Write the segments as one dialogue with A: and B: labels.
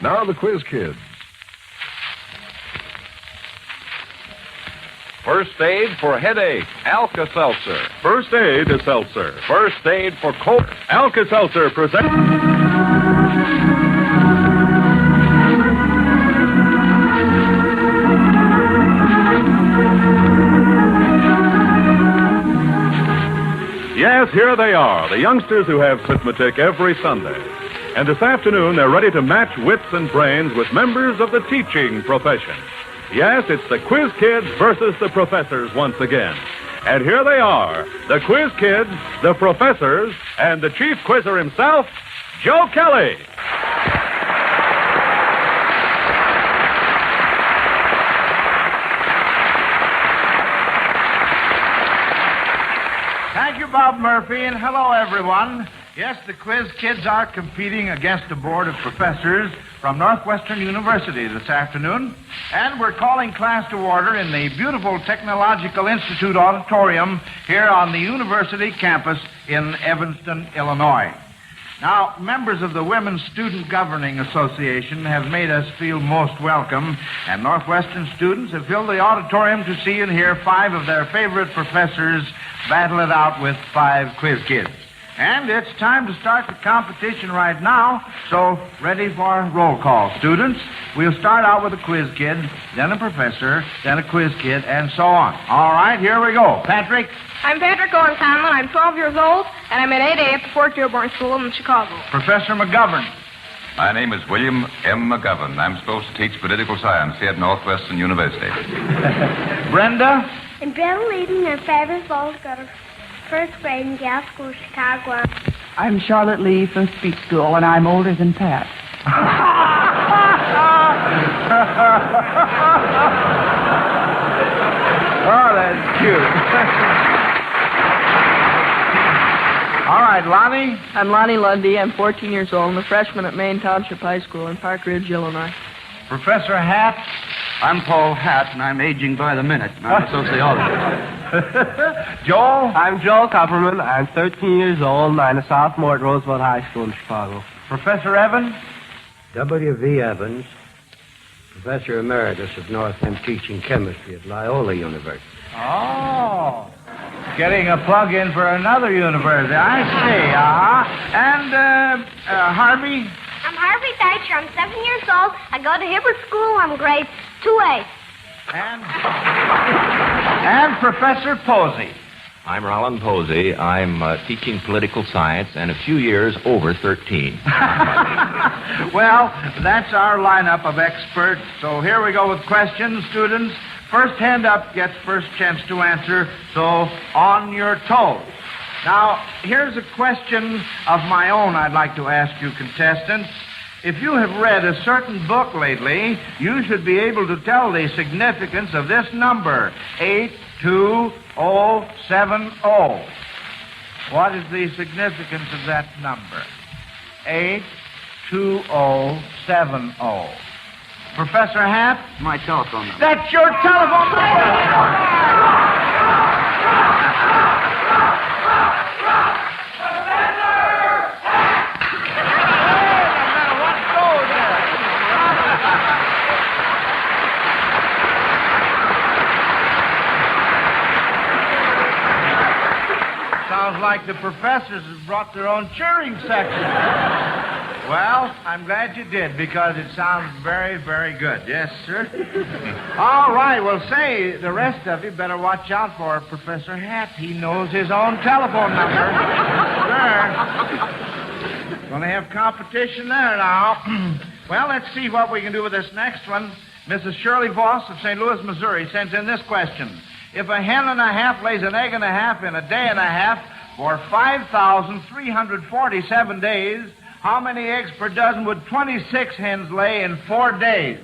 A: Now the Quiz Kids.
B: First aid for headache, Alka-Seltzer.
C: First aid is seltzer.
B: First aid for cold,
C: Alka-Seltzer presents... Yes, here they are, the youngsters who have Sitmatic every Sunday. And this afternoon, they're ready to match wits and brains with members of the teaching profession. Yes, it's the Quiz Kids versus the professors once again. And here they are, the Quiz Kids, the professors, and the chief quizzer himself, Joe Kelly.
D: Thank you, Bob Murphy, and hello, everyone. Yes, the Quiz Kids are competing against a board of professors from Northwestern University this afternoon, and we're calling class to order in the beautiful Technological Institute auditorium here on the university campus in Evanston, Illinois. Now, members of the Women's Student Governing Association have made us feel most welcome, and Northwestern students have filled the auditorium to see and hear 5 of their favorite professors battle it out with 5 Quiz Kids. And it's time to start the competition right now, so ready for roll call. Students, we'll start out with a quiz kid, then a professor, then a quiz kid, and so on. All right, here we go. Patrick?
E: I'm Patrick Owen Conlon. I'm 12 years old, and I'm in 8A at the Fort Dearborn School in Chicago.
D: Professor McGovern?
F: My name is William M. McGovern. I'm supposed to teach political science here at Northwestern University.
D: Brenda?
G: I'm Brenda Leading. I'm 5 years old. Got a first grade in Gal School, Chicago.
H: I'm Charlotte Lee from Speech School, and I'm older than Pat.
D: Oh, that's cute. All right, Lonnie?
H: I'm Lonnie Lundy. I'm 14 years old. I'm a freshman at Maine Township High School in Park Ridge, Illinois.
D: Professor Hatt?
I: I'm Paul Hatt, and I'm aging by the minute. I'm a sociologist.
D: Joel?
J: I'm Joel Kupperman. I'm 13 years old, and I'm a sophomore at Roosevelt High School in Chicago.
D: Professor Evans?
K: W.V. Evans, Professor Emeritus of North End teaching chemistry at Loyola University.
D: Oh, getting a plug-in for another university. I see, And, Harvey?
G: I'm Harvey Thatcher. I'm 7 years old. I go to Hibbert School. I'm grade 2A.
D: And Professor Posey.
L: I'm Roland Posey. I'm teaching political science and a few years over 13.
D: Well, that's our lineup of experts. So here we go with questions, students. First hand up gets first chance to answer, so on your toes. Now, here's a question of my own I'd like to ask you, contestants. If you have read a certain book lately, you should be able to tell the significance of this number, 82070. What is the significance of that number? 82070. Professor Hatt?
I: My telephone number.
D: That's your telephone number! Sounds like the professors have brought their own cheering section. Well, I'm glad you did, because it sounds very, very good. Yes, sir. All right, well, say, the rest of you better watch out for Professor Hatt. He knows his own telephone number. Sure. Gonna have competition there now. Well, let's see what we can do with this next one. Mrs. Shirley Voss of St. Louis, Missouri, sends in this question. If a hen and a half lays an egg and a half in a day and a half for 5,347 days, how many eggs per dozen would 26 hens lay in 4 days?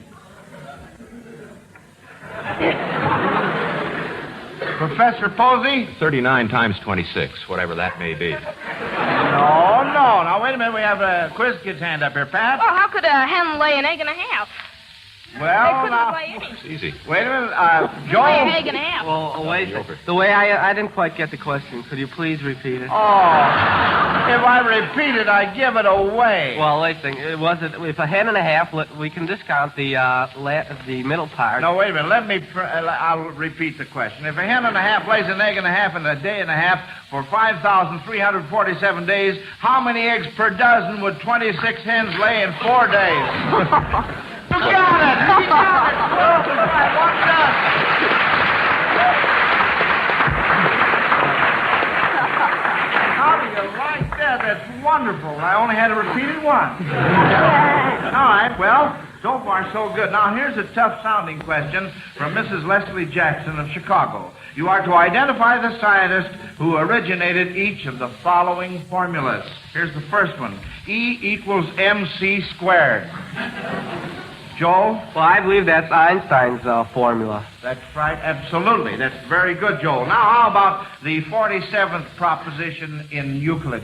D: Professor Posey?
L: 39 times 26, whatever that may be.
D: No. Now, wait a minute. We have a quiz kid's hand up here. Pat?
E: Well, how could a hen lay an egg and a half?
D: Well,
E: they
D: now...
E: lay any.
L: It's easy.
D: Wait a minute. Joel?
E: Lay an egg and a half.
J: Well, wait. The way I didn't quite get the question. Could you please repeat it?
D: Oh. If I repeat it, I give it away.
J: Well, listen, if a hen and a half, we can discount the middle part.
D: No, wait a minute. I'll repeat the question. If a hen and a half lays an egg and a half in a day and a half for 5,347 days, how many eggs per dozen would 26 hens lay in 4 days? You got it! You got it! Well, done. How do you like that? That's wonderful. I only had to repeat it once. All right, well, so far so good. Now, here's a tough-sounding question from Mrs. Leslie Jackson of Chicago. You are to identify the scientist who originated each of the following formulas. Here's the first one. E equals mc squared. Joel?
J: Well, I believe that's Einstein's formula.
D: That's right, absolutely. That's very good, Joel. Now, how about the 47th proposition in Euclid?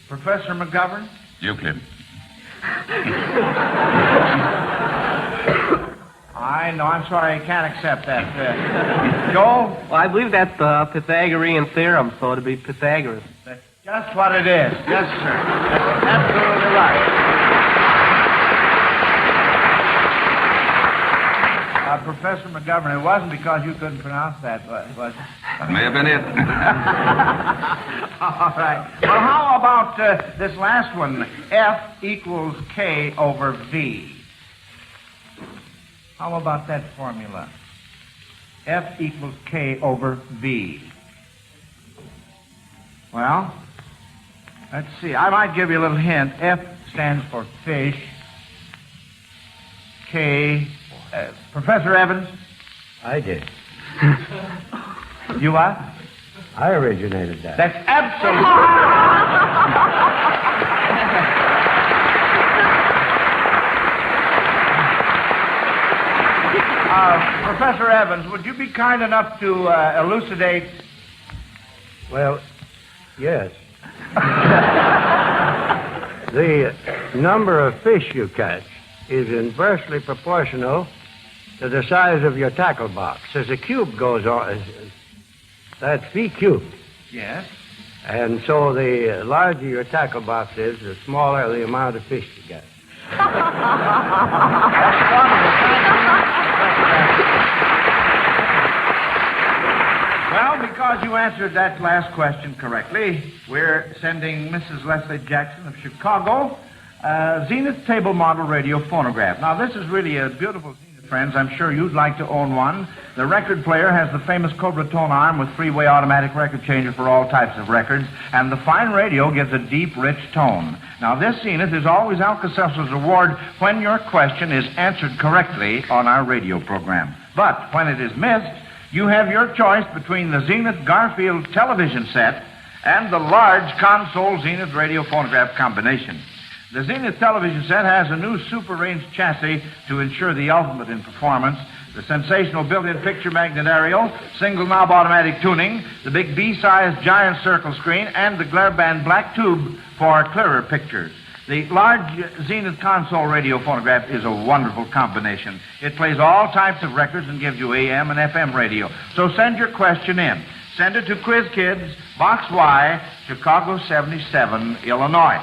D: Professor McGovern?
F: Euclid.
D: I know. I'm sorry. I can't accept that. Joel?
J: Well, I believe that's the Pythagorean theorem, so it'd be Pythagoras.
D: That's just what it is. Yes, sir. That's absolutely right. Professor McGovern, it wasn't because you couldn't pronounce that, was it?
F: That may have been it.
D: All right. Well, how about this last one? F equals K over V. How about that formula? F equals K over V. Well, let's see. I might give you a little hint. F stands for fish. K... Professor Evans?
K: I did.
D: You what?
K: I originated that.
D: That's absolutely... Professor Evans, would you be kind enough to elucidate...
K: Well, yes. The number of fish you catch is inversely proportional to the size of your tackle box. As a cube goes on, that's V cubed.
D: Yes.
K: And so the larger your tackle box is, the smaller the amount of fish you get.
D: Well, because you answered that last question correctly, we're sending Mrs. Leslie Jackson of Chicago Zenith table model radio phonograph. Now, this is really a beautiful Zenith, friends. I'm sure you'd like to own one. The record player has the famous Cobra tone arm with three-way automatic record changer for all types of records, and the fine radio gives a deep, rich tone. Now, this Zenith is always Alka-Seltzer's award when your question is answered correctly on our radio program. But when it is missed, you have your choice between the Zenith Garfield television set and the large console Zenith radio phonograph combination. The Zenith television set has a new super range chassis to ensure the ultimate in performance, the sensational built-in picture magnet aerial, single knob automatic tuning, the big B-sized giant circle screen, and the glare band black tube for clearer pictures. The large Zenith console radio phonograph is a wonderful combination. It plays all types of records and gives you AM and FM radio. So send your question in. Send it to Quiz Kids, Box Y, Chicago 77, Illinois.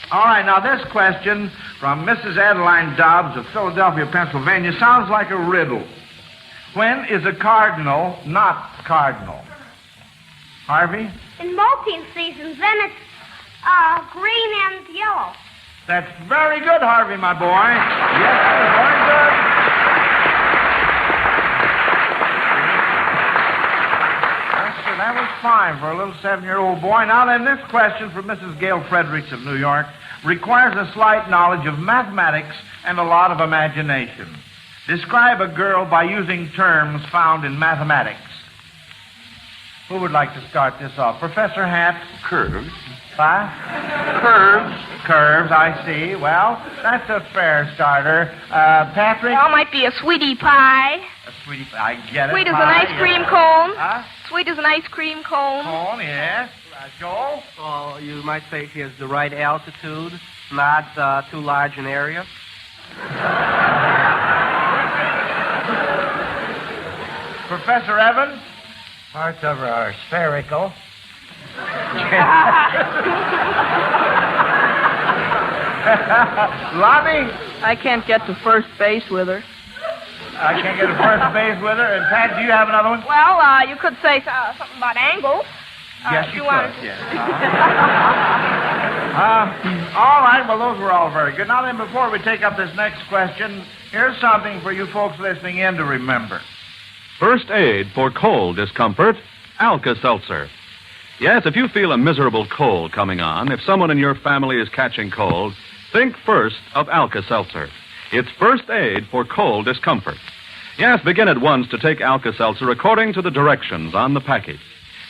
D: All right, now this question from Mrs. Adeline Dobbs of Philadelphia, Pennsylvania, sounds like a riddle. When is a cardinal not cardinal? Harvey?
G: In molting seasons, then it's green and yellow.
D: That's very good, Harvey, my boy. Yes, very good. Yes, sir, that was fine for a little 7-year-old boy. Now then, this question from Mrs. Gail Fredericks of New York requires a slight knowledge of mathematics and a lot of imagination. Describe a girl by using terms found in mathematics. Who would like to start this off? Professor Hatt?
F: Curves.
D: What? Curves. Curves, I see. Well, that's a fair starter. Patrick?
E: Well, might be a sweetie pie.
D: A sweetie pie. I get it.
E: Sweet as an
D: Pie,
E: ice cream
D: yes.
E: cone.
D: Huh?
E: Sweet as an ice cream cone.
D: Cone, yes. Joel?
J: Oh, you might say she has the right altitude, not too large an area.
D: Professor Evans?
K: Parts of her are spherical,
D: Lonnie?
H: I can't get to first base with her.
D: I can't get to first base with her. And Pat, do you have another one?
E: Well, you could say something about Angle.
D: Yes,
E: if
D: you
E: wanted
D: could. Yes. All right. Well, those were all very good. Now then, before we take up this next question, here's something for you folks listening in to remember.
C: First aid for cold discomfort, Alka-Seltzer. Yes, if you feel a miserable cold coming on, if someone in your family is catching cold, think first of Alka-Seltzer. It's first aid for cold discomfort. Yes, begin at once to take Alka-Seltzer according to the directions on the package.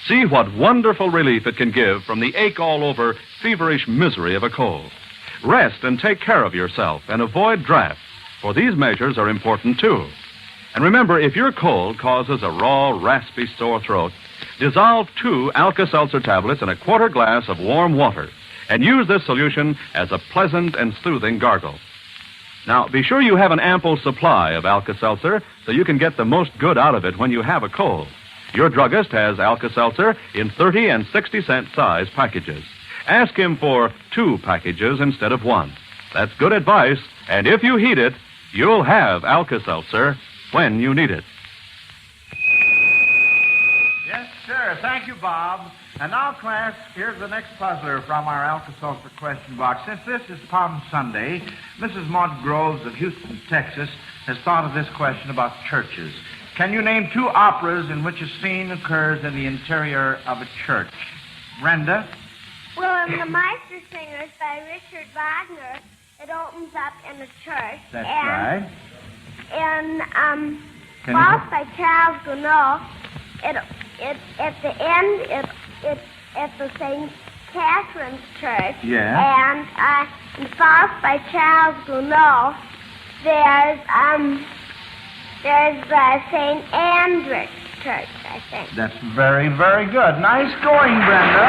C: See what wonderful relief it can give from the ache-all-over, feverish misery of a cold. Rest and take care of yourself and avoid drafts, for these measures are important too. And remember, if your cold causes a raw, raspy, sore throat, dissolve 2 Alka-Seltzer tablets in a quarter glass of warm water and use this solution as a pleasant and soothing gargle. Now, be sure you have an ample supply of Alka-Seltzer so you can get the most good out of it when you have a cold. Your druggist has Alka-Seltzer in 30 and 60-cent size packages. Ask him for 2 packages instead of 1. That's good advice, and if you heed it, you'll have Alka-Seltzer when you need it.
D: Yes, sir. Thank you, Bob. And now, class, here's the next puzzler from our Alka-Seltzer question box. Since this is Palm Sunday, Mrs. Montgroves of Houston, Texas, has thought of this question about churches. Can you name 2 operas in which a scene occurs in the interior of a church? Brenda?
G: Well, in the Meistersingers by Richard Wagner, it opens up in a church.
D: That's right.
G: In Waltz by Charles Gounod, it at the end, it's at the St. Catherine's Church.
D: Yeah.
G: And in Waltz by Charles Gounod, there's St. Andrew's Church, I think.
D: That's very, very good. Nice going, Brenda.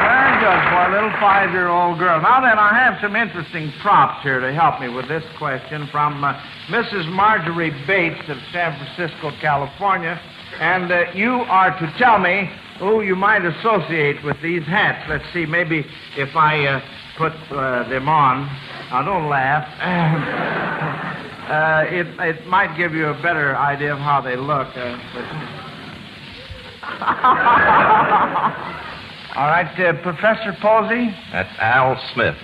D: Very good for a little 5-year-old girl. Now then, I have some interesting props here to help me with this question from Mrs. Marjorie Bates of San Francisco, California. And you are to tell me who you might associate with these hats. Let's see, maybe if I put them on. Now, don't laugh. It might give you a better idea of how they look. All right, Professor Posey?
L: That's Al Smith,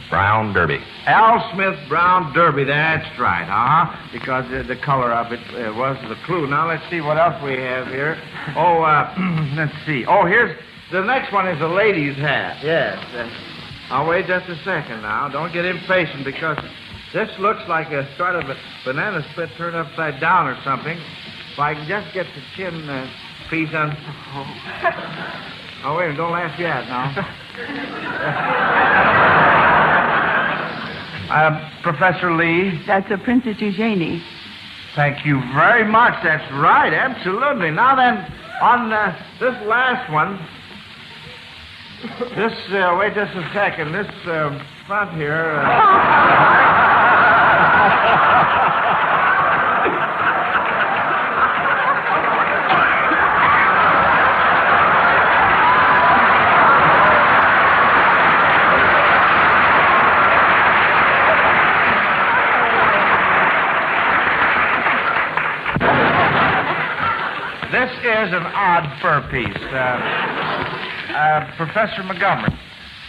L: Brown Derby.
D: Al Smith, Brown Derby, that's right, because the color of it was the clue. Now, let's see what else we have here. Oh, let's see. Oh, here's, the next one is a lady's hat. Yes. I'll wait just a second now. Don't get impatient, because this looks like a sort of a banana split turned upside down or something. If I can just get the chin piece on... Oh, wait, don't laugh yet now. Professor Lee?
A: That's a Princess Eugenie.
D: Thank you very much. That's right, absolutely. Now then, on this last one, this, wait just a second, this front here... This is an odd fur piece. Professor Montgomery.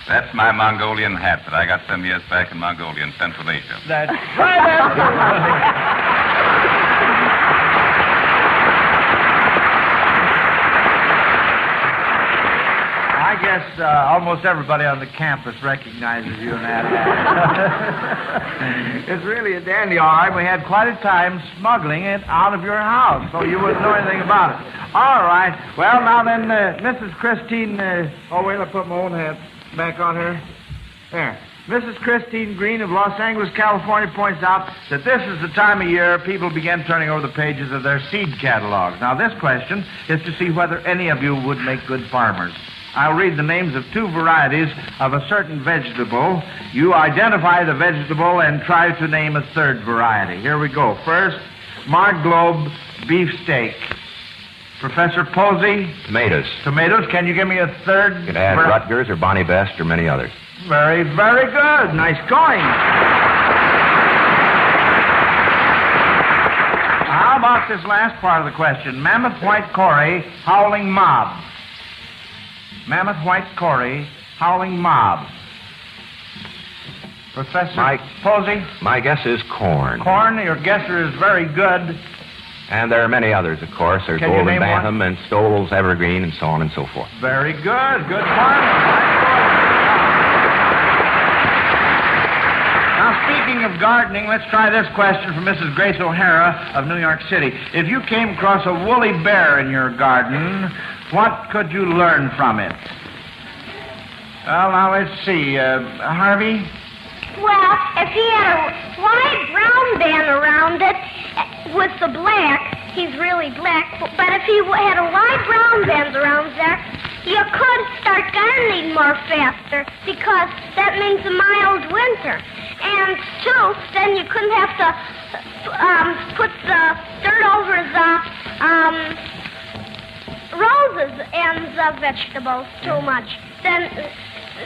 F: That's my Mongolian hat that I got some years back in Mongolia in Central Asia.
D: That's right. I guess almost everybody on the campus recognizes you in that hat. It's really a dandy, all right. We had quite a time smuggling it out of your house, so you wouldn't know anything about it. All right. Well, now then, Mrs. Christine... oh, wait, I'll put my own hat back on here. There. Mrs. Christine Green of Los Angeles, California, points out that this is the time of year people begin turning over the pages of their seed catalogs. Now, this question is to see whether any of you would make good farmers. I'll read the names of 2 varieties of a certain vegetable. You identify the vegetable and try to name a 3rd variety. Here we go. First, Marglobe beefsteak. Professor Posey?
L: Tomatoes.
D: Tomatoes. Can you give me a third?
L: You could add Rutgers or Bonnie Best or many others.
D: Very, very good. Nice going. How about this last part of the question? Mammoth White Cory, howling mob. Mammoth White Cory, howling mob. Professor Posey?
L: My guess is corn.
D: Corn, your guesser is very good.
L: And there are many others, of course. There's Golden Bantam and Stoll's Evergreen and so on and so forth.
D: Very good. Good farming. Now, speaking of gardening, let's try this question from Mrs. Grace O'Hara of New York City. If you came across a woolly bear in your garden, what could you learn from it? Well, now, let's see. Harvey?
G: Well, if he had a wide brown band around it with the black, he's really black, but if he had a wide brown band around there, you could start gardening more faster because that means a mild winter. And, two, then you couldn't have to put the dirt over the roses and the vegetables too much, then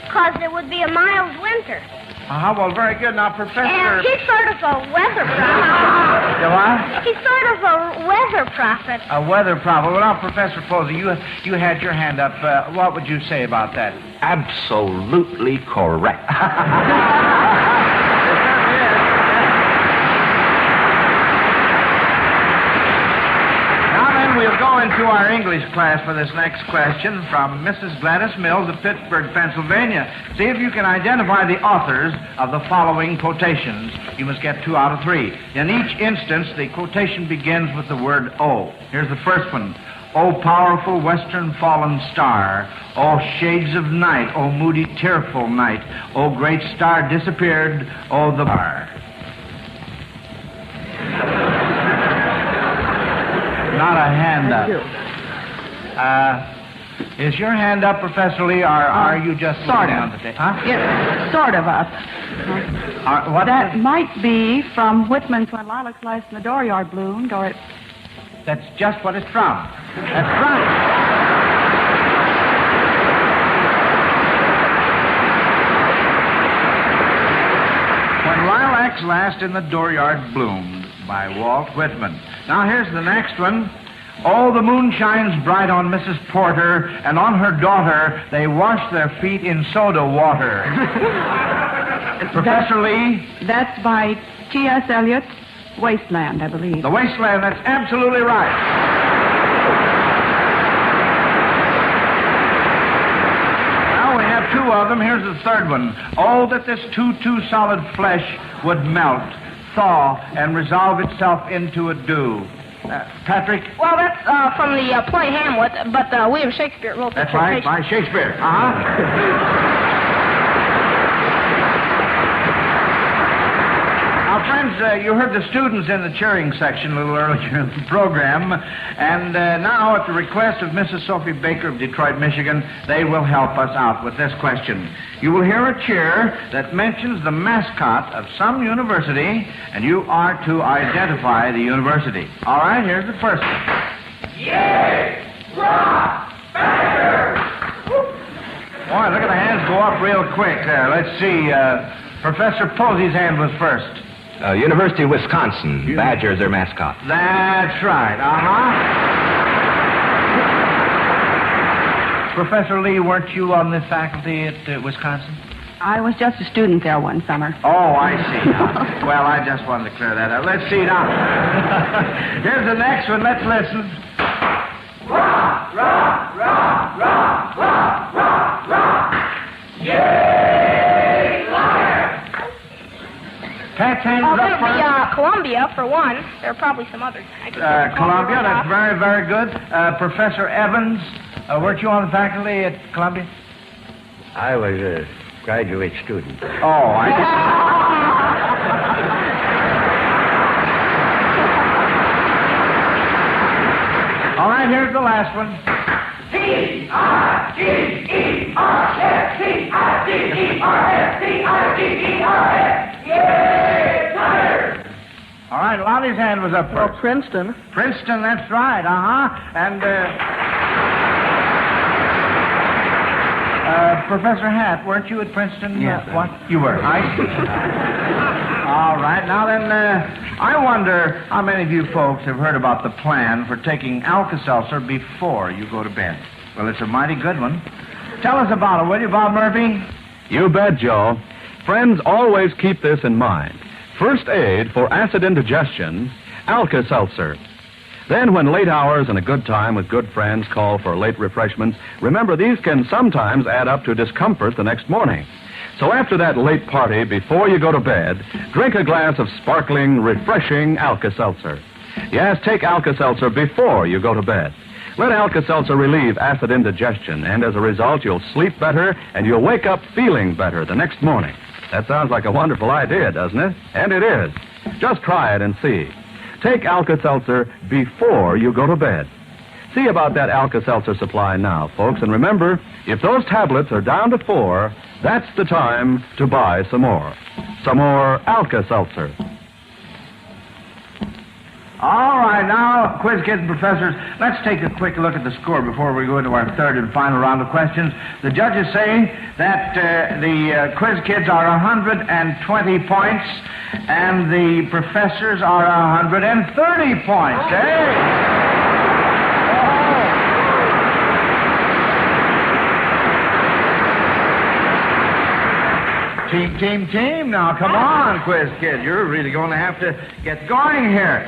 G: because it would be a mild winter.
D: Well, very good. Now, Professor...
G: And he's sort of a weather prophet.
D: You what?
G: He's sort of a weather prophet.
D: A weather prophet. Well, now, Professor Posey, you had your hand up. What would you say about that?
L: Absolutely correct.
D: We'll go into our English class for this next question from Mrs. Gladys Mills of Pittsburgh, Pennsylvania. See if you can identify the authors of the following quotations. You must get 2 out of 3. In each instance, the quotation begins with the word O. Here's the first one. O powerful western fallen star, O shades of night, O moody tearful night, O great star disappeared, O the bar. Not a hand up. Is your hand up, Professor Lee, or are you just
A: sort
D: looking
A: of.
D: on the tape? Huh?
A: Yes, sort of up. That might be from Whitman's When Lilacs Lies in the Dooryard Bloomed, or it's...
D: That's just what it's from. That's right. When Lilacs Last in the Dooryard Bloomed by Walt Whitman. Now here's the next one. Oh, the moon shines bright on Mrs. Porter, and on her daughter they wash their feet in soda water. Professor Lee?
A: That's by T.S. Eliot's Wasteland, I believe.
D: The Wasteland, that's absolutely right. Now we have 2 of them. Here's the third one. Oh, that this too solid flesh would melt, thaw, and resolve itself into a dew. Patrick?
E: Well, that's from the play Hamlet, but William Shakespeare wrote that.
D: That's right, by Shakespeare. Now, friends, you heard the students in the cheering section a little earlier in the program, and now, at the request of Mrs. Sophie Baker of Detroit, Michigan, they will help us out with this question. You will hear a cheer that mentions the mascot of some university, and you are to identify the university. All right, here's the first one. Yay! Rock! Baker! Boy, look at the hands go up real quick there. Let's see. Professor Posey's hand was first.
L: University of Wisconsin. Badger's their mascot.
D: That's right. Professor Lee, weren't you on the faculty at Wisconsin?
A: I was just a student there one summer.
D: Oh, I see now. Well, I just wanted to clear that up. Let's see now. Here's the next one. Let's listen. Rock, rock, rock, rock, rock, rock, rock. Yay, liar! Pat's hands up first.
E: Columbia, for one. There are probably some others.
D: Columbia, that's very, very good. Professor Evans, weren't you on the faculty at Columbia?
K: I was a graduate student.
D: Oh, I see. All right, here's the last one. T-I-G-E-R-S-T-I-G-E-R-S-T-I-G-E-R-S. Yay, liar! All right, Lottie's hand was up first.
H: Oh, Princeton.
D: Princeton, that's right, And, Professor Hatt, weren't you at Princeton?
I: Yes,
D: what? You were. I see. All right, now then, I wonder how many of you folks have heard about the plan for taking Alka-Seltzer before you go to bed. Well, it's a mighty good one. Tell us about it, will you, Bob Murphy?
C: You bet, Joe. Friends, always keep this in mind. First aid for acid indigestion, Alka-Seltzer. Then, when late hours and a good time with good friends call for late refreshments, remember these can sometimes add up to discomfort the next morning. So after that late party, before you go to bed, drink a glass of sparkling, refreshing Alka-Seltzer. Yes, take Alka-Seltzer before you go to bed. Let Alka-Seltzer relieve acid indigestion, and as a result, you'll sleep better and you'll wake up feeling better the next morning. That sounds like a wonderful idea, doesn't it? And it is. Just try it and see. Take Alka-Seltzer before you go to bed. See about that Alka-Seltzer supply now, folks. And remember, if those tablets are down to 4, that's the time to buy some more. Some more Alka-Seltzer.
D: All right, now, quiz kids and professors, let's take a quick look at the score before we go into our third and final round of questions. The judges say that the quiz kids are 120 points and the professors are 130 points. Hey! Team, now, come on, quiz kid. You're really going to have to get going here.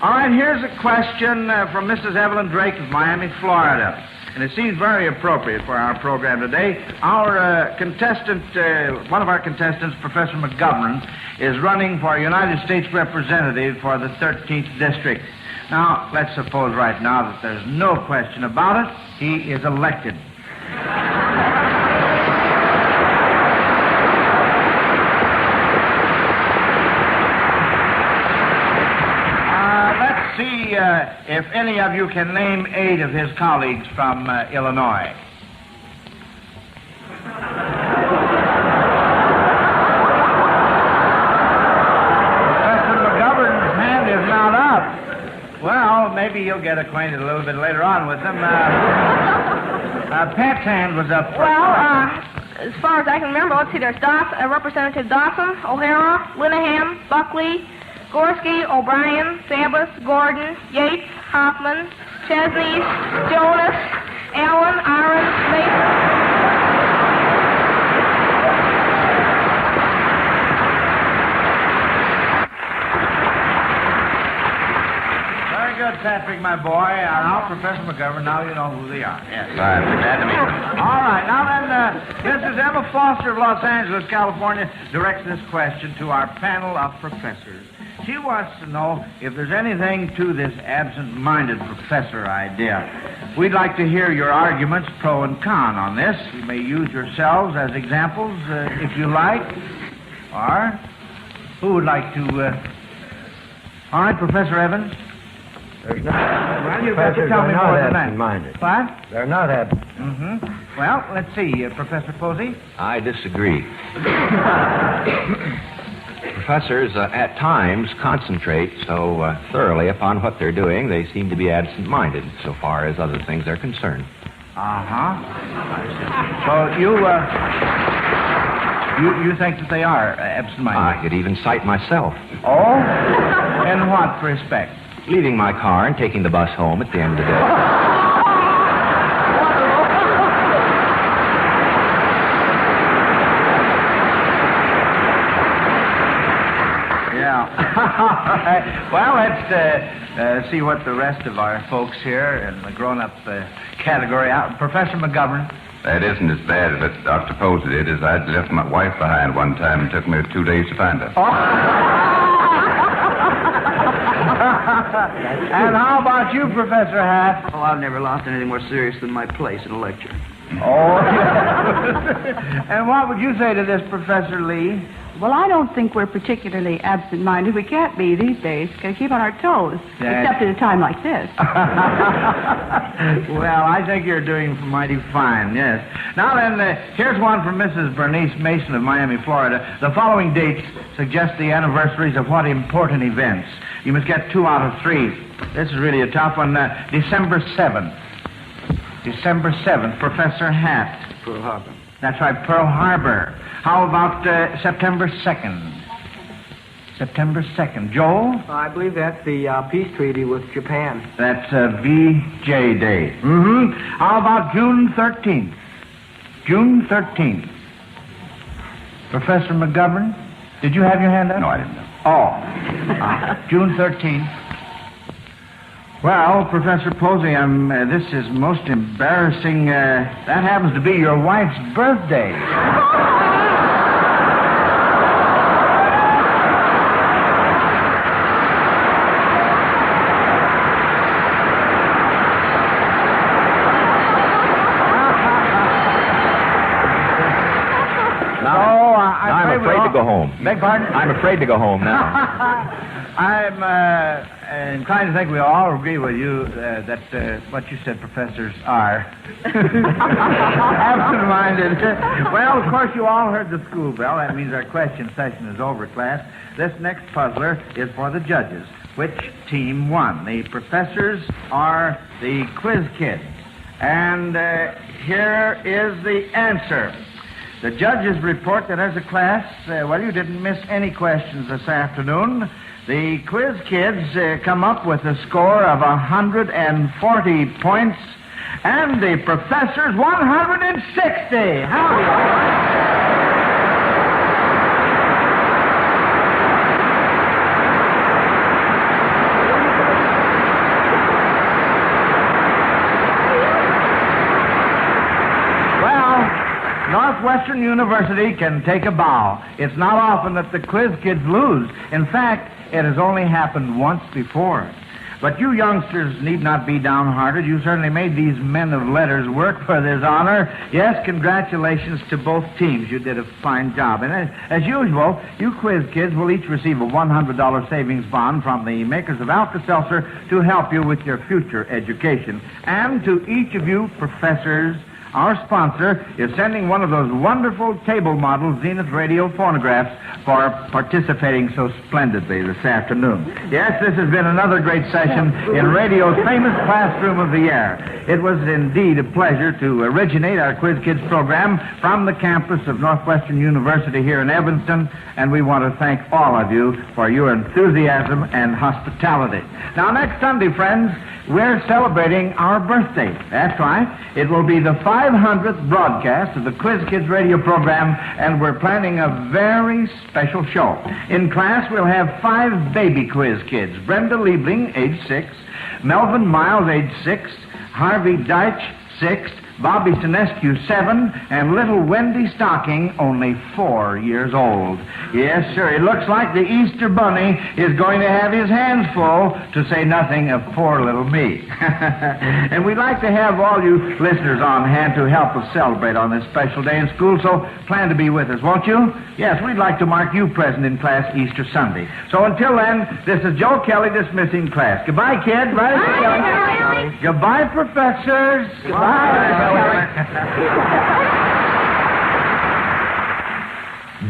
D: All right, here's a question from Mrs. Evelyn Drake of Miami, Florida. And it seems very appropriate for our program today. Our contestant, one of our contestants, Professor McGovern, is running for United States Representative for the 13th District. Now, let's suppose right now that there's no question about it. He is elected. See if any of you can name 8 of his colleagues from Illinois. Professor McGovern's hand is not up. Well, maybe you'll get acquainted a little bit later on with them. Pat's hand was up.
E: Well, as far as I can remember, let's see, there's Representative Dawson, O'Hara, Linehan, Buckley, Gorski, O'Brien, Sabas, Gordon, Yates, Hoffman, Chesney, Jonas, Allen, Aaron, Mason. Very good, Patrick, my boy. Now, Professor McGovern, now you know who they are. Yes.
F: Glad to meet you.
D: All right, now then, Mrs. Emma Foster of Los Angeles, California, directs this question to our panel of professors. She wants to know if there's anything to this absent-minded professor idea. We'd like to hear your arguments, pro and con, on this. You may use yourselves as examples, if you like. Or, who would like to... All right, Professor Evans.
K: There's not...
D: Well, you've got to tell me more than that.
K: Absent-minded.
D: What?
K: They're not absent.
D: Mm-hmm. Well, let's see, Professor Posey.
L: I disagree. Professors at times concentrate so thoroughly upon what they're doing, they seem to be absent-minded so far as other things are concerned.
D: Uh-huh. So you think that they are absent-minded?
L: I could even cite myself.
D: Oh? In what respect?
L: Leaving my car and taking the bus home at the end of the day.
D: Well, let's see what the rest of our folks here in the grown-up category out. Professor McGovern.
F: That isn't as bad as Dr. Posey did, as I'd left my wife behind one time and it took me 2 days to find her.
D: Oh. And how about you, Professor Hatt?
I: Oh, I've never lost anything more serious than my place in a lecture.
D: Oh. And what would you say to this, Professor Lee?
A: Well, I don't think we're particularly absent-minded. We can't be these days. Got to keep on our toes, except at a time like this.
D: Well, I think you're doing mighty fine, yes. Now then, here's one from Mrs. Bernice Mason of Miami, Florida. The following dates suggest the anniversaries of what important events? You must get 2 out of 3. This is really a tough one. December 7th. December 7th, Professor Hatt.
I: Pearl Harbor.
D: That's right, Pearl Harbor. How about September 2nd? September 2nd. Joel?
J: I believe that's the peace treaty with Japan.
D: That's VJ Day. Mm-hmm. How about June 13th? June 13th. Professor McGovern, did you have your hand up?
F: No, I didn't know.
D: Oh. June 13th. Well, Professor Posey, this is most embarrassing. That happens to be your wife's birthday.
L: I'm afraid to go home.
D: Beg pardon?
L: I'm afraid to go home now.
D: I'm inclined to think we all agree with you that what you said professors are absent-minded. Well, of course, you all heard the school bell. That means our question session is over, class. This next puzzler is for the judges. Which team won? The professors or the quiz kids? And here is the answer. The judges report that as a class, you didn't miss any questions this afternoon. The quiz kids come up with a score of 140 points, and the professors 160. Howdy. Northwestern University can take a bow. It's not often that the quiz kids lose. In fact, it has only happened once before. But you youngsters need not be downhearted. You certainly made these men of letters work for this honor. Yes, congratulations to both teams. You did a fine job. And as usual, you quiz kids will each receive a $100 savings bond from the makers of Alka-Seltzer to help you with your future education. And to each of you professors, our sponsor is sending one of those wonderful table model Zenith radio phonographs for participating so splendidly this afternoon. Yes, this has been another great session in radio's famous classroom of the year. It was indeed a pleasure to originate our Quiz Kids program from the campus of Northwestern University here in Evanston, and we want to thank all of you for your enthusiasm and hospitality. Now, next Sunday, friends, we're celebrating our birthday. That's right. It will be the 500th broadcast of the Quiz Kids radio program, and we're planning a very special show. In class, we'll have 5 baby quiz kids. Brenda Liebling, age 6. Melvin Miles, age 6. Harvey Deitch, 6. Bobby Sinescu, 7, and little Wendy Stocking, only 4 years old. Yes, sir, it looks like the Easter Bunny is going to have his hands full, to say nothing of poor little me. And we'd like to have all you listeners on hand to help us celebrate on this special day in school, so plan to be with us, won't you? Yes, we'd like to mark you present in class Easter Sunday. So until then, this is Joe Kelly dismissing class. Goodbye, kids. Right, Mr. Kelly? Goodbye, professors. Goodbye.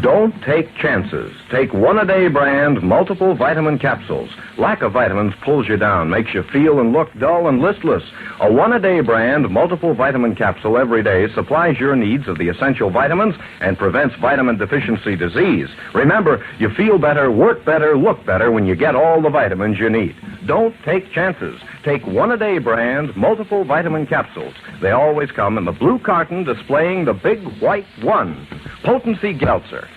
C: Don't take chances. Take One-A-Day brand multiple vitamin capsules. Lack of vitamins pulls you down, makes you feel and look dull and listless. A One-A-Day brand multiple vitamin capsule every day supplies your needs of the essential vitamins and prevents vitamin deficiency disease. Remember, you feel better, work better, look better when you get all the vitamins you need. Don't take chances. Take One-A-Day brand multiple vitamin capsules. They always come in the blue carton displaying the big white 1. Potency Geltzer.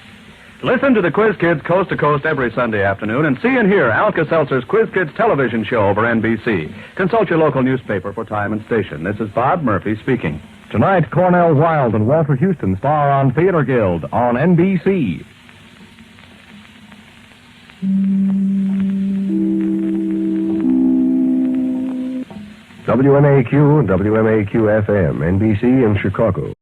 M: Listen to the Quiz Kids Coast to Coast every Sunday afternoon and see and hear Alka-Seltzer's Quiz Kids television show over NBC. Consult your local newspaper for time and station. This is Bob Murphy speaking.
N: Tonight, Cornell Wilde and Walter Houston star on Theater Guild on NBC. WMAQ, WMAQ-FM, NBC in Chicago.